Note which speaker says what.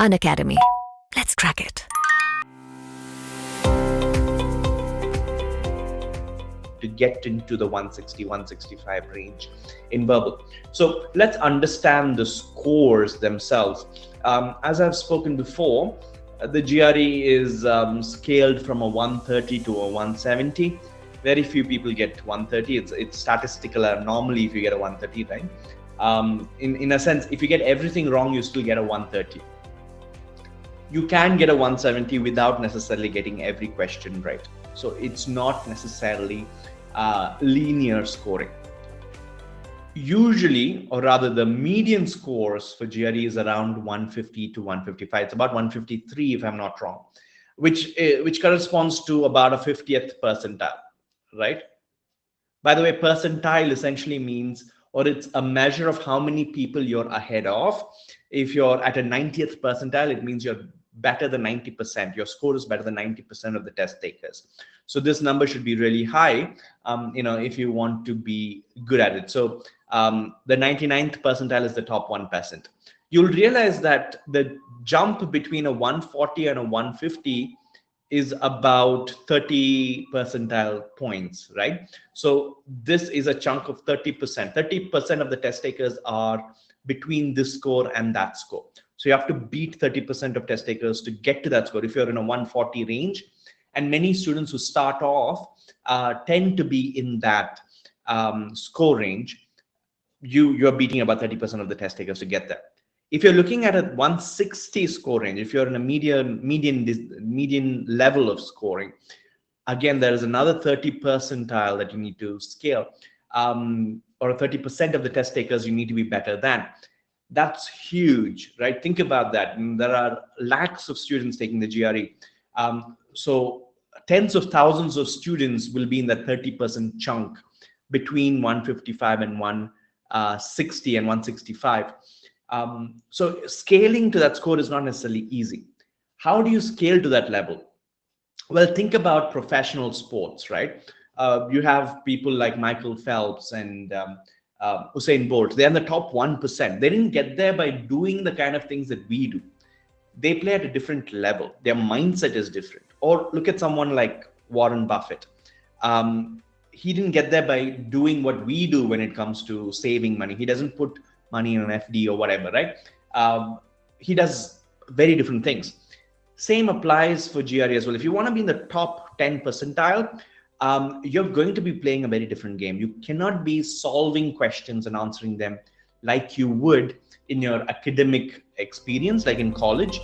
Speaker 1: Unacademy. Let's crack it.
Speaker 2: To get into the 160, 165 range in verbal. So let's understand the scores themselves. As I've spoken before, the GRE is scaled from a 130 to a 170. Very few people get 130. It's statistical. Normally, if you get a 130, right? In a sense, if you get everything wrong, you still get a 130. You can get a 170 without necessarily getting every question right. So it's not necessarily linear scoring. Usually, or rather the median scores for GRE is around 150 to 155. It's about 153 if I'm not wrong, which corresponds to about a 50th percentile, right? By the way, percentile essentially means, or it's a measure of how many people you're ahead of. If you're at a 90th percentile, it means you're better than 90%. Your score is better than 90% of the test takers. So this number should be really high, if you want to be good at it. So the 99th percentile is the top 1%. You'll realize that the jump between a 140 and a 150 is about 30 percentile points, right? So this is a chunk of 30%. 30% of the test takers are between this score and that score. So you have to beat 30% of test takers to get to that score if you're in a 140 range. And many students who start off tend to be in that score range. You're beating about 30% of the test takers to get there. If you're looking at a 160 score range, if you're in a median level of scoring, again, there is another 30 percentile that you need to scale, or 30% of the test takers you need to be better than. That's huge, right? Think about that. There are lakhs of students taking the GRE. So tens of thousands of students will be in that 30% chunk between 155 and 160 and 165. So scaling to that score is not necessarily easy. How do you scale to that level? Well, think about professional sports, right? You have people like Michael Phelps and Usain Bolt. They're in the top 1%. They didn't get there by doing the kind of things that we do. They play at a different level. Their mindset is different. Or look at someone like Warren Buffett. He didn't get there by doing what we do when it comes to saving money. He doesn't put money in an FD or whatever, right? He does very different things. Same applies for GRE as well. If you want to be in the top 10 percentile, you're going to be playing a very different game. You cannot be solving questions and answering them like you would in your academic experience, like in college.